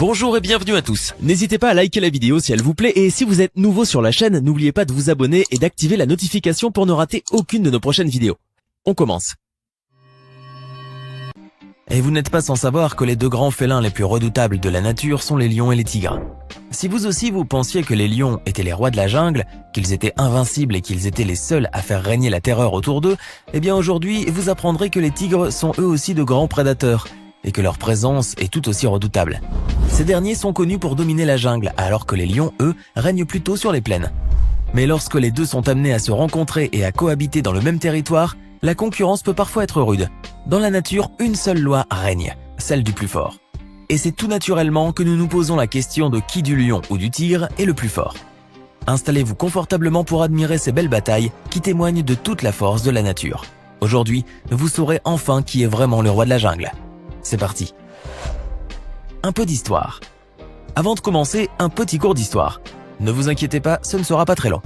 Bonjour et bienvenue à tous. N'hésitez pas à liker la vidéo si elle vous plaît et si vous êtes nouveau sur la chaîne, n'oubliez pas de vous abonner et d'activer la notification pour ne rater aucune de nos prochaines vidéos. On commence. Et vous n'êtes pas sans savoir que les deux grands félins les plus redoutables de la nature sont les lions et les tigres. Si vous aussi vous pensiez que les lions étaient les rois de la jungle, qu'ils étaient invincibles et qu'ils étaient les seuls à faire régner la terreur autour d'eux, eh bien aujourd'hui vous apprendrez que les tigres sont eux aussi de grands prédateurs et que leur présence est tout aussi redoutable. Ces derniers sont connus pour dominer la jungle, alors que les lions, eux, règnent plutôt sur les plaines. Mais lorsque les deux sont amenés à se rencontrer et à cohabiter dans le même territoire, la concurrence peut parfois être rude. Dans la nature, une seule loi règne, celle du plus fort. Et c'est tout naturellement que nous nous posons la question de qui du lion ou du tigre est le plus fort. Installez-vous confortablement pour admirer ces belles batailles qui témoignent de toute la force de la nature. Aujourd'hui, vous saurez enfin qui est vraiment le roi de la jungle. C'est parti. Un peu d'histoire. Avant de commencer, un petit cours d'histoire. Ne vous inquiétez pas, ce ne sera pas très long.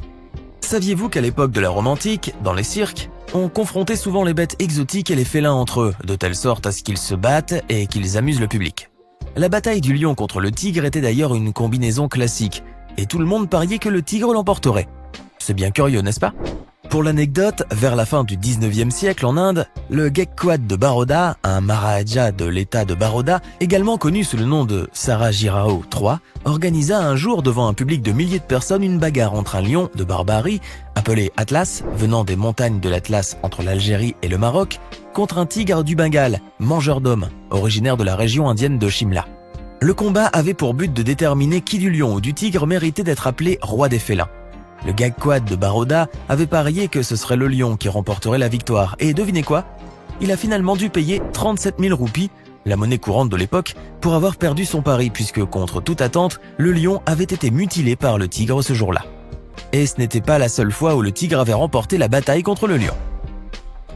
Saviez-vous qu'à l'époque de la Rome antique, dans les cirques, on confrontait souvent les bêtes exotiques et les félins entre eux, de telle sorte à ce qu'ils se battent et qu'ils amusent le public. La bataille du lion contre le tigre était d'ailleurs une combinaison classique, et tout le monde pariait que le tigre l'emporterait. C'est bien curieux, n'est-ce pas ? Pour l'anecdote, vers la fin du 19e siècle en Inde, le Gaikwad de Baroda, un Maharaja de l'état de Baroda, également connu sous le nom de Sarajirao III, organisa un jour devant un public de milliers de personnes une bagarre entre un lion de Barbarie, appelé Atlas, venant des montagnes de l'Atlas entre l'Algérie et le Maroc, contre un tigre du Bengale, mangeur d'hommes, originaire de la région indienne de Shimla. Le combat avait pour but de déterminer qui du lion ou du tigre méritait d'être appelé roi des félins. Le Gaikwad de Baroda avait parié que ce serait le lion qui remporterait la victoire, et devinez quoi ? Il a finalement dû payer 37 000 roupies, la monnaie courante de l'époque, pour avoir perdu son pari puisque, contre toute attente, le lion avait été mutilé par le tigre ce jour-là. Et ce n'était pas la seule fois où le tigre avait remporté la bataille contre le lion.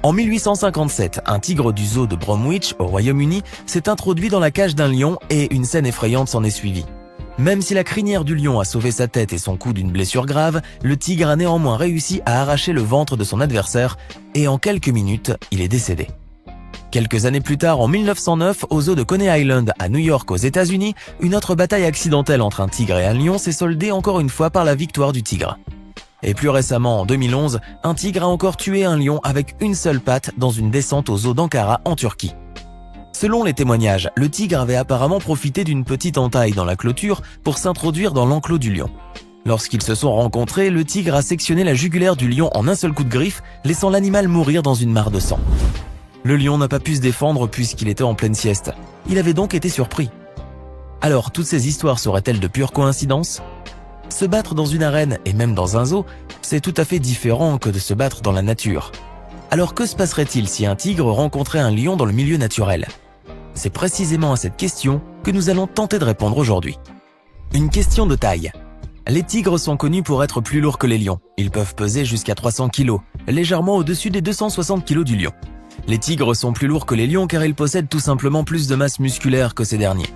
En 1857, un tigre du zoo de Bromwich, au Royaume-Uni, s'est introduit dans la cage d'un lion et une scène effrayante s'en est suivie. Même si la crinière du lion a sauvé sa tête et son cou d'une blessure grave, le tigre a néanmoins réussi à arracher le ventre de son adversaire et en quelques minutes, il est décédé. Quelques années plus tard, en 1909, au zoo de Coney Island à New York aux États-Unis, une autre bataille accidentelle entre un tigre et un lion s'est soldée encore une fois par la victoire du tigre. Et plus récemment, en 2011, un tigre a encore tué un lion avec une seule patte dans une descente au zoo d'Ankara en Turquie. Selon les témoignages, le tigre avait apparemment profité d'une petite entaille dans la clôture pour s'introduire dans l'enclos du lion. Lorsqu'ils se sont rencontrés, le tigre a sectionné la jugulaire du lion en un seul coup de griffe, laissant l'animal mourir dans une mare de sang. Le lion n'a pas pu se défendre puisqu'il était en pleine sieste. Il avait donc été surpris. Alors, toutes ces histoires seraient-elles de pure coïncidence ? Se battre dans une arène et même dans un zoo, c'est tout à fait différent que de se battre dans la nature. Alors que se passerait-il si un tigre rencontrait un lion dans le milieu naturel ? C'est précisément à cette question que nous allons tenter de répondre aujourd'hui. Une question de taille. Les tigres sont connus pour être plus lourds que les lions. Ils peuvent peser jusqu'à 300 kg, légèrement au-dessus des 260 kg du lion. Les tigres sont plus lourds que les lions car ils possèdent tout simplement plus de masse musculaire que ces derniers.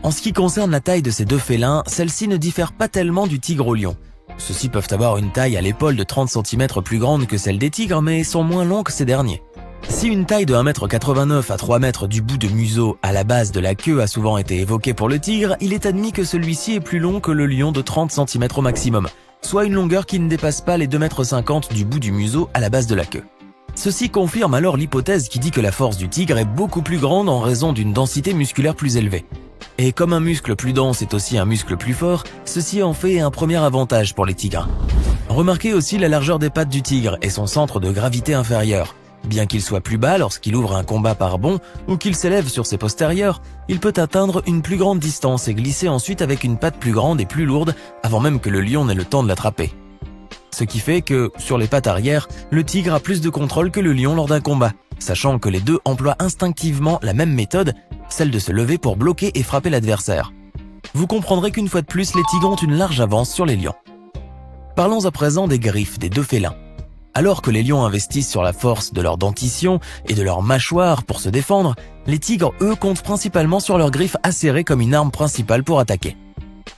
En ce qui concerne la taille de ces deux félins, celle-ci ne diffère pas tellement du tigre au lion. Ceux-ci peuvent avoir une taille à l'épaule de 30 cm plus grande que celle des tigres mais sont moins longs que ces derniers. Si une taille de 1,89 m à 3 mètres du bout de museau à la base de la queue a souvent été évoquée pour le tigre, il est admis que celui-ci est plus long que le lion de 30 cm au maximum, soit une longueur qui ne dépasse pas les 2,50 m du bout du museau à la base de la queue. Ceci confirme alors l'hypothèse qui dit que la force du tigre est beaucoup plus grande en raison d'une densité musculaire plus élevée. Et comme un muscle plus dense est aussi un muscle plus fort, ceci en fait un premier avantage pour les tigres. Remarquez aussi la largeur des pattes du tigre et son centre de gravité inférieur. Bien qu'il soit plus bas lorsqu'il ouvre un combat par bond ou qu'il s'élève sur ses postérieurs, il peut atteindre une plus grande distance et glisser ensuite avec une patte plus grande et plus lourde avant même que le lion n'ait le temps de l'attraper. Ce qui fait que, sur les pattes arrière, le tigre a plus de contrôle que le lion lors d'un combat, sachant que les deux emploient instinctivement la même méthode, celle de se lever pour bloquer et frapper l'adversaire. Vous comprendrez qu'une fois de plus, les tigres ont une large avance sur les lions. Parlons à présent des griffes des deux félins. Alors que les lions investissent sur la force de leur dentition et de leur mâchoire pour se défendre, les tigres, eux, comptent principalement sur leurs griffes acérées comme une arme principale pour attaquer.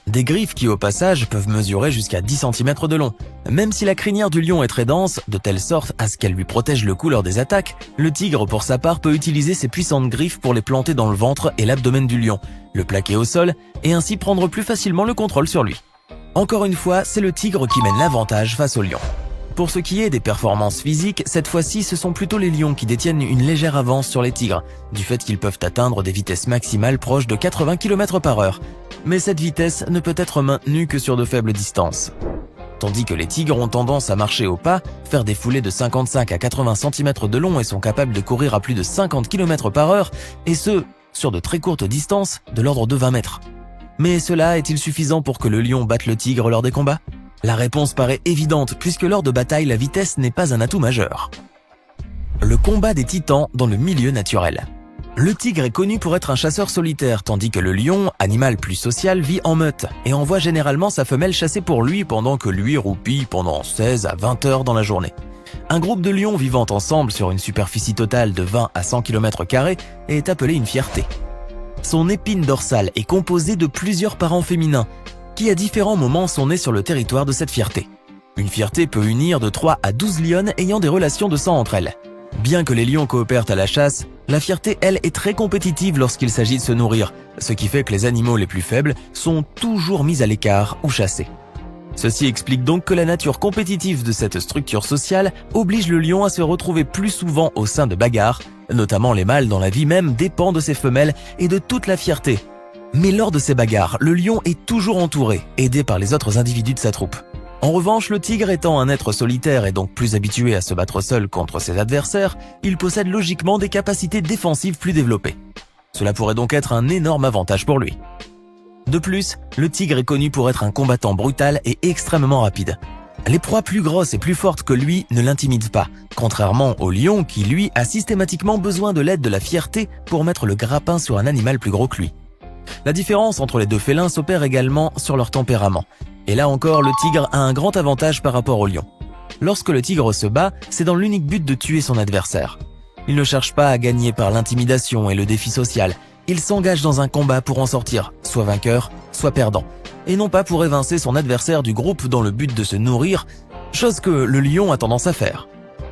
Des griffes qui au passage peuvent mesurer jusqu'à 10 cm de long. Même si la crinière du lion est très dense, de telle sorte à ce qu'elle lui protège le cou lors des attaques, le tigre pour sa part peut utiliser ses puissantes griffes pour les planter dans le ventre et l'abdomen du lion, le plaquer au sol et ainsi prendre plus facilement le contrôle sur lui. Encore une fois, c'est le tigre qui mène l'avantage face au lion. Pour ce qui est des performances physiques, cette fois-ci ce sont plutôt les lions qui détiennent une légère avance sur les tigres, du fait qu'ils peuvent atteindre des vitesses maximales proches de 80 km/h. Mais cette vitesse ne peut être maintenue que sur de faibles distances. Tandis que les tigres ont tendance à marcher au pas, faire des foulées de 55 à 80 cm de long et sont capables de courir à plus de 50 km/h, et ce, sur de très courtes distances, de l'ordre de 20 mètres. Mais cela est-il suffisant pour que le lion batte le tigre lors des combats ? La réponse paraît évidente puisque lors de bataille, la vitesse n'est pas un atout majeur. Le combat des titans dans le milieu naturel. Le tigre est connu pour être un chasseur solitaire, tandis que le lion, animal plus social, vit en meute et envoie généralement sa femelle chasser pour lui pendant que lui roupille pendant 16 à 20 heures dans la journée. Un groupe de lions vivant ensemble sur une superficie totale de 20 à 100 km² est appelé une fierté. Son épine dorsale est composée de plusieurs parents féminins, qui à différents moments sont nés sur le territoire de cette fierté. Une fierté peut unir de 3 à 12 lionnes ayant des relations de sang entre elles. Bien que les lions coopèrent à la chasse, la fierté, elle, est très compétitive lorsqu'il s'agit de se nourrir, ce qui fait que les animaux les plus faibles sont toujours mis à l'écart ou chassés. Ceci explique donc que la nature compétitive de cette structure sociale oblige le lion à se retrouver plus souvent au sein de bagarres, notamment les mâles dont la vie même dépend de ses femelles et de toute la fierté. Mais lors de ces bagarres, le lion est toujours entouré, aidé par les autres individus de sa troupe. En revanche, le tigre étant un être solitaire et donc plus habitué à se battre seul contre ses adversaires, il possède logiquement des capacités défensives plus développées. Cela pourrait donc être un énorme avantage pour lui. De plus, le tigre est connu pour être un combattant brutal et extrêmement rapide. Les proies plus grosses et plus fortes que lui ne l'intimident pas, contrairement au lion qui, lui, a systématiquement besoin de l'aide de la fierté pour mettre le grappin sur un animal plus gros que lui. La différence entre les deux félins s'opère également sur leur tempérament. Et là encore, le tigre a un grand avantage par rapport au lion. Lorsque le tigre se bat, c'est dans l'unique but de tuer son adversaire. Il ne cherche pas à gagner par l'intimidation et le défi social. Il s'engage dans un combat pour en sortir, soit vainqueur, soit perdant. Et non pas pour évincer son adversaire du groupe dans le but de se nourrir, chose que le lion a tendance à faire.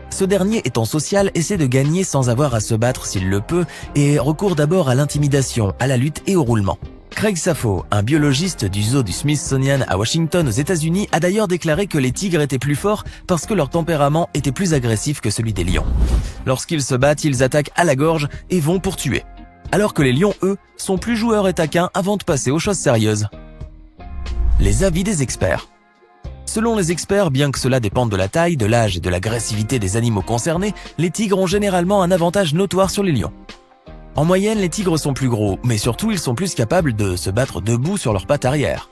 Ce dernier étant social essaie de gagner sans avoir à se battre s'il le peut et recourt d'abord à l'intimidation, à la lutte et au roulement. Craig Saffo, un biologiste du zoo du Smithsonian à Washington aux États-Unis, a d'ailleurs déclaré que les tigres étaient plus forts parce que leur tempérament était plus agressif que celui des lions. Lorsqu'ils se battent, ils attaquent à la gorge et vont pour tuer. Alors que les lions, eux, sont plus joueurs et taquins avant de passer aux choses sérieuses. Les avis des experts. Selon les experts, bien que cela dépende de la taille, de l'âge et de l'agressivité des animaux concernés, les tigres ont généralement un avantage notoire sur les lions. En moyenne, les tigres sont plus gros, mais surtout ils sont plus capables de se battre debout sur leurs pattes arrière.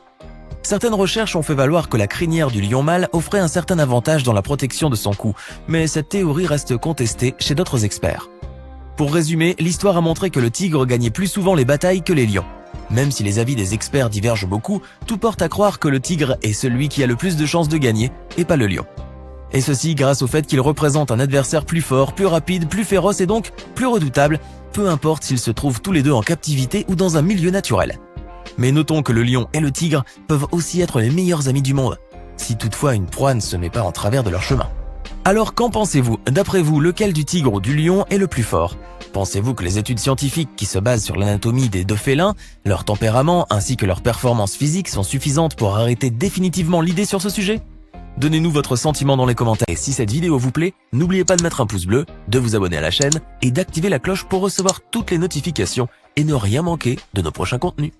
Certaines recherches ont fait valoir que la crinière du lion mâle offrait un certain avantage dans la protection de son cou, mais cette théorie reste contestée chez d'autres experts. Pour résumer, l'histoire a montré que le tigre gagnait plus souvent les batailles que les lions. Même si les avis des experts divergent beaucoup, tout porte à croire que le tigre est celui qui a le plus de chances de gagner, et pas le lion. Et ceci grâce au fait qu'il représente un adversaire plus fort, plus rapide, plus féroce et donc plus redoutable, peu importe s'ils se trouvent tous les deux en captivité ou dans un milieu naturel. Mais notons que le lion et le tigre peuvent aussi être les meilleurs amis du monde, si toutefois une proie ne se met pas en travers de leur chemin. Alors qu'en pensez-vous ? D'après vous, lequel du tigre ou du lion est le plus fort ? Pensez-vous que les études scientifiques qui se basent sur l'anatomie des deux félins, leur tempérament ainsi que leurs performances physiques sont suffisantes pour arrêter définitivement l'idée sur ce sujet ? Donnez-nous votre sentiment dans les commentaires et si cette vidéo vous plaît, n'oubliez pas de mettre un pouce bleu, de vous abonner à la chaîne et d'activer la cloche pour recevoir toutes les notifications et ne rien manquer de nos prochains contenus.